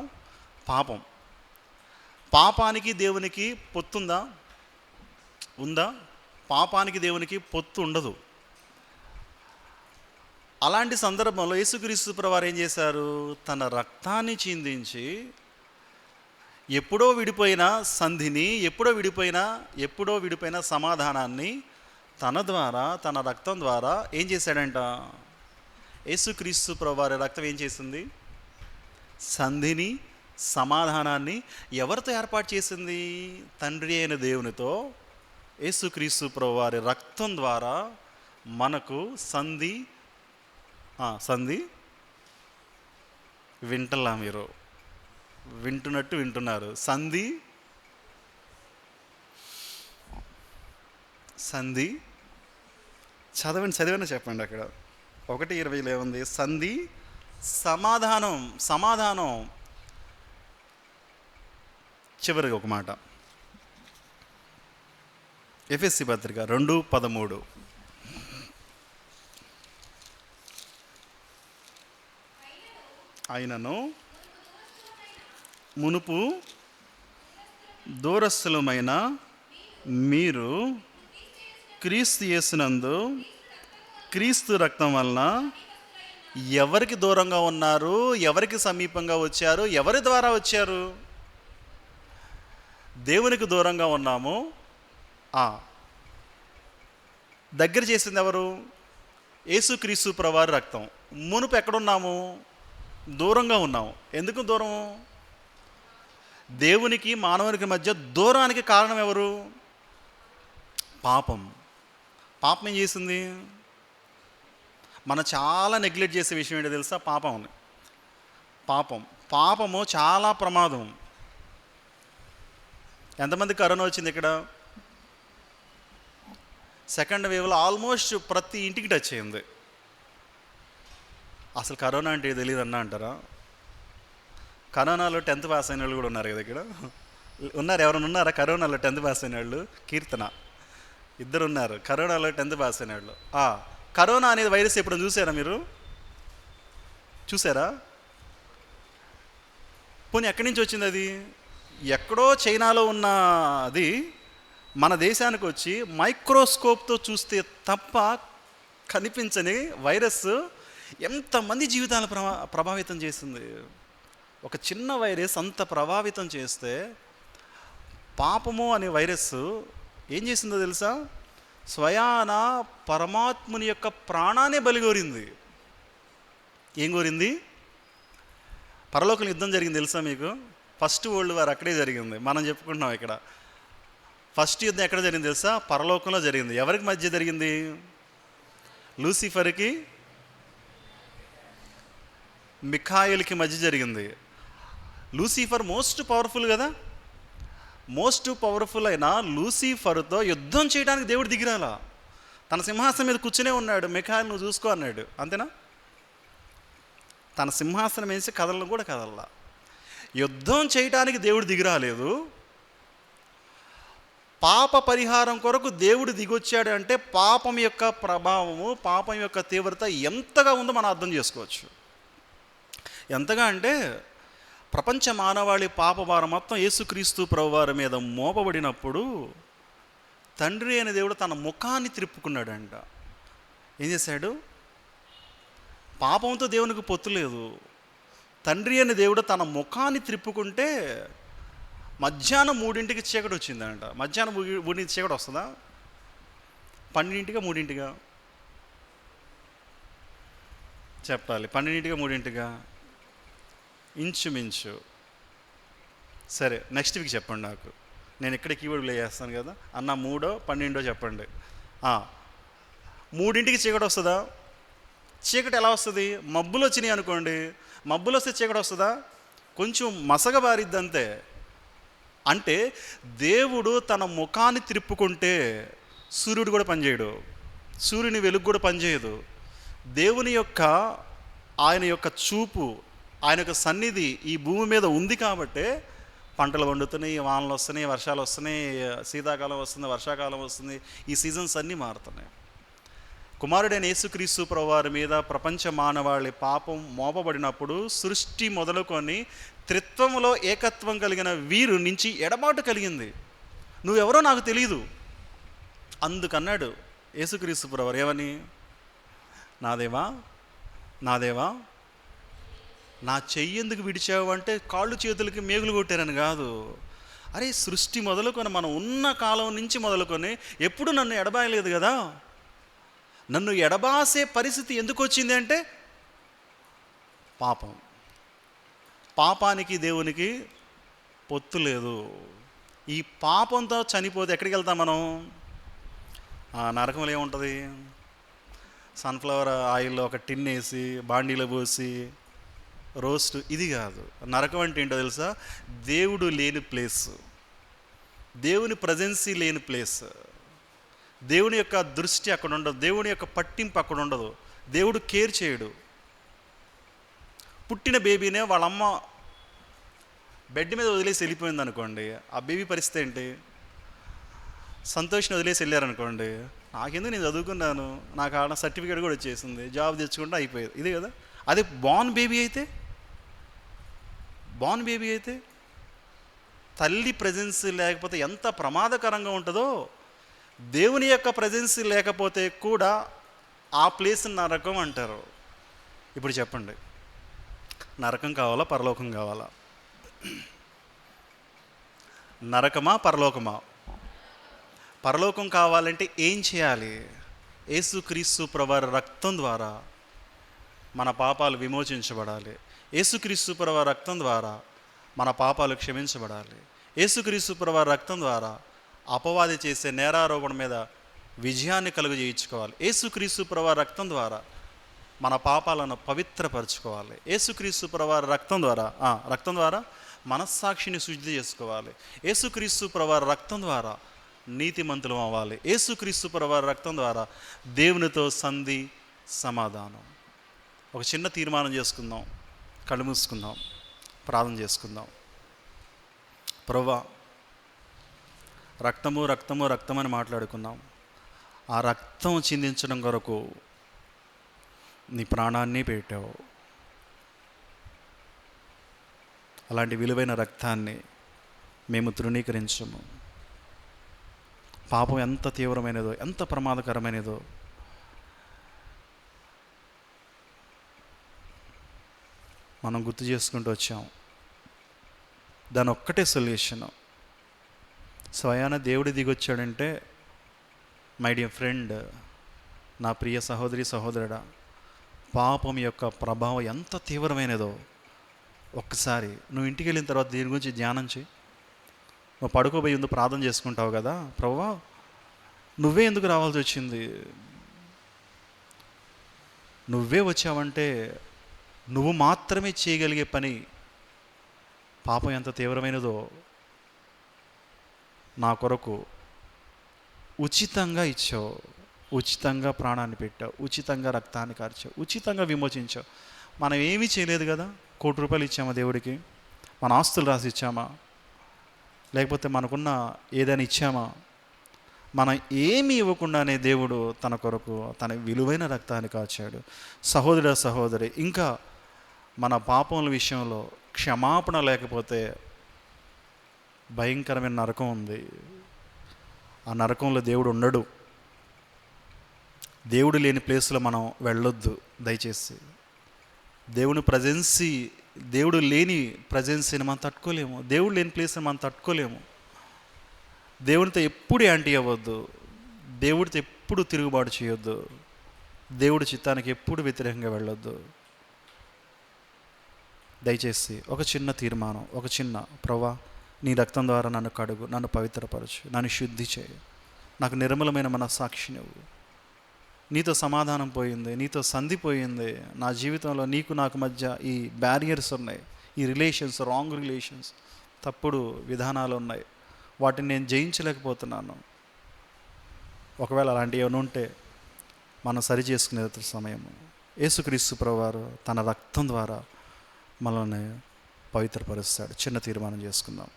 పాపం. పాపానికి దేవునికి పొత్తుందా? ఉందా? పాపానికి దేవునికి పొత్తు ఉండదు. అలాంటి సందర్భంలో యేసుక్రీస్తు ప్రభువారు ఏం చేశారు? తన రక్తాన్ని చిందించి ఎప్పుడో విడిపోయిన సంధిని, ఎప్పుడో విడిపోయిన సమాధానాన్ని తన ద్వారా, తన రక్తం ద్వారా ఏం చేశాడంట? యేసుక్రీస్తు ప్రభువారి రక్తం ఏం చేసింది? సంధిని, సమాధానాన్ని ఎవరితో ఏర్పాటు చేసింది? తండ్రి అయిన దేవునితో. యేసుక్రీస్తు ప్రభువారి రక్తం ద్వారా మనకు సంధి వింటలా? మీరు వింటున్నట్టు వింటున్నారు. సంధి చదివని చెప్పండి. అక్కడ 1:20 ఏముంది? సంధి, సమాధానం. చివరిగా ఒక మాట, ఎఫెసీ పత్రిక 2:13. ఆయనను మునుపు దూరస్థులమైన మీరు క్రీస్తు యేసునందు క్రీస్తు రక్తం వలన ఎవరికి దూరంగా ఉన్నారు, ఎవరికి సమీపంగా వచ్చారు? ఎవరి ద్వారా వచ్చారు? దేవునికి దూరంగా ఉన్నాము. దగ్గర చేసింది ఎవరు? యేసుక్రీస్తు ప్రభువారి రక్తం. మునుపు ఎక్కడున్నాము? దూరంగా ఉన్నాము. ఎందుకు దూరం? దేవునికి మానవునికి మధ్య దూరానికి కారణం ఎవరు? పాపం ఏం చేసింది? మనం చాలా నెగ్లెక్ట్ చేసే విషయం ఏంటో తెలుసా? పాపము చాలా ప్రమాదం. ఎంతమంది కరోనా వచ్చింది ఇక్కడ? సెకండ్ వేవ్లో ఆల్మోస్ట్ ప్రతి ఇంటికి టచ్ అయింది. అసలు కరోనా అంటే తెలియదు అంటారా? కరోనాలో 10th పాస్ అయిన వాళ్ళు కూడా ఉన్నారు కదా ఇక్కడ. ఉన్నారు, ఎవరైనా ఉన్నారా కరోనాలో 10th పాస్ అయిన వాళ్ళు? కీర్తన, ఇద్దరు ఉన్నారు కరోనాలో 10th పాస్ అయిన వాళ్ళు. కరోనా అనేది వైరస్ ఎప్పుడు చూసారా మీరు? చూసారా? పోనీ ఎక్కడి నుంచి వచ్చింది అది? ఎక్కడో చైనాలో ఉన్న అది మన దేశానికి వచ్చి మైక్రోస్కోప్తో చూస్తే తప్ప కనిపించని వైరస్ ఎంతమంది జీవితాలను ప్రభావితం చేసింది. ఒక చిన్న వైరస్ అంత ప్రభావితం చేస్తే పాపము అనే వైరస్ ఏం చేసిందో తెలుసా? స్వయాన పరమాత్ముని యొక్క ప్రాణాన్ని బలిగోరింది. ఏం కోరింది? పరలోకం యుద్ధం జరిగింది తెలుసా మీకు? ఫస్ట్ వరల్డ్ వార్ అక్కడే జరిగింది. మనం చెప్పుకుంటున్నాం ఇక్కడ. ఫస్ట్ యుద్ధం ఎక్కడ జరిగింది తెలుసా? పరలోకంలో జరిగింది. ఎవరికి మధ్య జరిగింది? లూసిఫర్కి మిఖాయిల్కి మధ్య జరిగింది. లూసిఫర్ మోస్ట్ పవర్ఫుల్ కదా. మోస్ట్ పవర్ఫుల్ అయిన లూసిఫర్తో యుద్ధం చేయడానికి దేవుడు దిగిరాలా. తన సింహాసనం మీద కూర్చునే ఉన్నాడు. మిఖాయిల్ నువ్వు చూసుకో అన్నాడు. అంతేనా? తన సింహాసనం వేసి కదలను కూడా కదల్లా. యుద్ధం చేయడానికి దేవుడు దిగిరాలేదు. పాప పరిహారం కొరకు దేవుడు దిగొచ్చాడు అంటే పాపం యొక్క ప్రభావము, పాపం యొక్క తీవ్రత ఎంతగా ఉందో మనం అర్థం చేసుకోవచ్చు. ఎంతగా అంటే ప్రపంచ మానవాళి పాపభారం మొత్తం యేసుక్రీస్తు ప్రభువారి మీద మోపబడినప్పుడు తండ్రి అయిన దేవుడు తన ముఖాన్ని త్రిప్పుకున్నాడంట. ఏం చేశాడు? పాపంతో దేవునికి పొత్తు లేదు. తండ్రి అయిన దేవుడు తన ముఖాన్ని త్రిప్పుకుంటే మధ్యాహ్నం 3ంటికి చీకటి వచ్చిందంట. మధ్యాహ్నం 3ంటికి చీకటి వస్తుందా? 12ంటిగా 3ంటిగా చెప్పాలి. 12ంటిగా 3ంటిగా ఇంచుమించు. సరే, నెక్స్ట్ వీక్ చెప్పండి నాకు. నేను ఇక్కడే కీవర్డ్ ప్లే చేస్తాను కదా అన్న. 3 12 చెప్పండి. 3ంటికి చీకటి వస్తుందా? చీకటి ఎలా వస్తుంది? మబ్బులు వచ్చినాయి అనుకోండి. మబ్బులు వస్తే చీకటి వస్తుందా? కొంచెం మసగబారిద్ది అంతే. అంటే దేవుడు తన ముఖాన్ని త్రిప్పుకుంటే సూర్యుడు కూడా పనిచేయడు, సూర్యుని వెలుగు కూడా పనిచేయదు. దేవుని యొక్క ఆయన యొక్క చూపు, ఆయన యొక్క సన్నిధి ఈ భూమి మీద ఉంది కాబట్టే పంటలు పండుతున్నాయి, వానలు వస్తున్నాయి, వర్షాలు వస్తున్నాయి, శీతాకాలం వస్తుంది, వర్షాకాలం వస్తుంది, ఈ సీజన్స్ అన్నీ మారుతున్నాయి. కుమారుడైన యేసుక్రీస్తు ప్రభువారి మీద ప్రపంచ మానవాళి పాపం మోపబడినప్పుడు సృష్టి మొదలుకొని త్రిత్వములో ఏకత్వం కలిగిన వీరు నుంచి ఎడబాటు కలిగింది. నువ్వెవరో నాకు తెలియదు అందుకన్నాడు యేసుక్రీస్తు ప్రభువారు. ఏమని? నా దేవా, నా దేవా, నా చెయ్యి ఎందుకు విడిచావు అంటే కాళ్ళు చేతులకి మేగులు కొట్టారని కాదు. అరే, సృష్టి మొదలుకొని మనం ఉన్న కాలం నుంచి మొదలుకొని ఎప్పుడు నన్ను ఎడబాయలేదు కదా. నన్ను ఎడబాసే పరిస్థితి ఎందుకు వచ్చింది అంటే పాపం. పాపానికి దేవునికి పొత్తు లేదు. ఈ పాపంతో చనిపోతే ఎక్కడికి వెళ్తాం మనం? నరకంలో ఏముంటుంది? సన్ఫ్లవర్ ఆయిల్లో ఒక టిన్ వేసి బాండీలో పోసి రోస్ట్. ఇది కాదు. నరకం అంటే ఏంటో తెలుసా? దేవుడు లేని ప్లేస్, దేవుని ప్రజెన్సీ లేని ప్లేస్. దేవుని యొక్క దృష్టి అక్కడ ఉండదు, దేవుని యొక్క పట్టింపు అక్కడ ఉండదు, దేవుడు కేర్ చేయడు. పుట్టిన బేబీనే వాళ్ళమ్మ బెడ్ మీద వదిలేసి వెళ్ళిపోయింది అనుకోండి, ఆ బేబీ పరిస్థితి ఏంటి? సంతోష్ని వదిలేసి వెళ్ళారనుకోండి, నాకెందుకు, నేను చదువుకున్నాను, నాకు ఆడ సర్టిఫికేట్ కూడా వచ్చేసింది, జాబ్ తెచ్చుకుంటే అయిపోయేది. ఇదే కదా. అదే బార్న్ బేబీ అయితే తల్లి ప్రెజెన్స్ లేకపోతే ఎంత ప్రమాదకరంగా ఉంటుందో, దేవుని యొక్క ప్రెజెన్స్ లేకపోతే కూడా ఆ ప్లేస్ నరకం అంటారు. ఇప్పుడు చెప్పండి, నరకం కావాలా పరలోకం కావాలా? నరకమా పరలోకమా? పరలోకం కావాలంటే ఏం చేయాలి? యేసుక్రీస్తు ప్రభువారి రక్తం ద్వారా మన పాపాలు విమోచించబడాలి. యేసుక్రీస్తు ప్రభువారి రక్తం ద్వారా మన పాపాలు క్షమించబడాలి. యేసుక్రీస్తు ప్రభువారి రక్తం ద్వారా అపవాది చేసే నేరారోపణ మీద విజయాన్ని కలుగజేయించుకోవాలి. యేసుక్రీస్తు ప్రభువారి రక్తం ద్వారా మన పాపాలను పవిత్రపరచుకోవాలి. యేసుక్రీస్తు ప్రభువారి రక్తం ద్వారా మనస్సాక్షిని శుద్ధి చేసుకోవాలి. యేసుక్రీస్తు ప్రభువారి రక్తం ద్వారా నీతిమంతులం అవ్వాలి. యేసుక్రీస్తు ప్రభువారి రక్తం ద్వారా దేవునితో సంధి, సమాధానం. ఒక చిన్న తీర్మానం చేసుకుందాం, కళ్ళు మూసుకుందాం, ప్రార్థన చేసుకుందాం. ప్రభువా, రక్తము రక్తము రక్తం అని మాట్లాడుకున్నాం. ఆ రక్తం చిందించడం కొరకు నీ ప్రాణాన్ని పెట్టావు. అలాంటి విలువైన రక్తాన్ని మేము తృణీకరించము. పాపం ఎంత తీవ్రమైనదో, ఎంత ప్రమాదకరమైనదో మనం గుర్తు చేసుకుంటూ వచ్చాం. దాని ఒక్కటే సొల్యూషను. స్వయాన దేవుడు దిగొచ్చాడంటే, మై డియర్ ఫ్రెండ్, నా ప్రియ సహోదరి సహోదరుడా, పాపం యొక్క ప్రభావం ఎంత తీవ్రమైనదో ఒక్కసారి నువ్వు ఇంటికి వెళ్ళిన తర్వాత దీని గురించి ధ్యానం చేయి. నువ్వు పడుకోబోయి ముందు ప్రార్థన చేసుకుంటావు కదా, ప్రభువా నువ్వే ఎందుకు రావాల్సి వచ్చింది? నువ్వే వచ్చావంటే నువ్వు మాత్రమే చేయగలిగే పని. పాపం ఎంత తీవ్రమైనదో నా కొరకు ఉచితంగా ఇచ్చావు, ఉచితంగా ప్రాణాన్ని పెట్టావు, ఉచితంగా రక్తాన్ని కార్చావు, ఉచితంగా విమోచించావు. మనం ఏమీ చేయలేదు కదా. ₹1,00,00,000 ఇచ్చామా దేవుడికి? మన ఆస్తులు రాసి ఇచ్చామా? లేకపోతే మనకున్న ఏదైనా ఇచ్చామా? మనం ఏమీ ఇవ్వకుండానే దేవుడు తన కొరకు తన విలువైన రక్తాన్ని కాచాడు. సహోదర సహోదరి, ఇంకా మన పాపముల విషయంలో క్షమాపణ లేకపోతే భయంకరమైన నరకం ఉంది. ఆ నరకంలో దేవుడు ఉండడు. దేవుడు లేని ప్లేస్లో మనం వెళ్ళొద్దు దయచేసి. దేవుడు లేని ప్రజెన్సీని మనం తట్టుకోలేము. దేవుడు లేని ప్లేస్ని మనం తట్టుకోలేము. దేవునితో ఎప్పుడు యాంటీ అవ్వద్దు. దేవుడితో ఎప్పుడు తిరుగుబాటు చేయొద్దు. దేవుడి చిత్తానికి ఎప్పుడు వ్యతిరేకంగా వెళ్ళొద్దు. దయచేసి ఒక చిన్న తీర్మానం, ఒక చిన్న, ప్రభువా నీ రక్తం ద్వారా నన్ను కడుగు, నన్ను పవిత్రపరచు, నన్ను శుద్ధి చేయి, నాకు నిర్మలమైన మనస్సాక్షి నువ్వు. నీతో సమాధానం పోయింది, నీతో సంధి పోయింది. నా జీవితంలో నీకు నాకు మధ్య ఈ బ్యారియర్స్ ఉన్నాయి, ఈ రిలేషన్స్, రాంగ్ రిలేషన్స్, తప్పుడు విధానాలు ఉన్నాయి. వాటిని నేను జయించలేకపోతున్నాను. ఒకవేళ అలాంటివి ఏమైనా ఉంటే మనం సరి చేసుకునే సమయము. యేసుక్రీస్తు ప్రభువారు తన రక్తం ద్వారా మనల్ని పవిత్రపరుస్తాడు. చిన్న తీర్మానం చేసుకుందాం.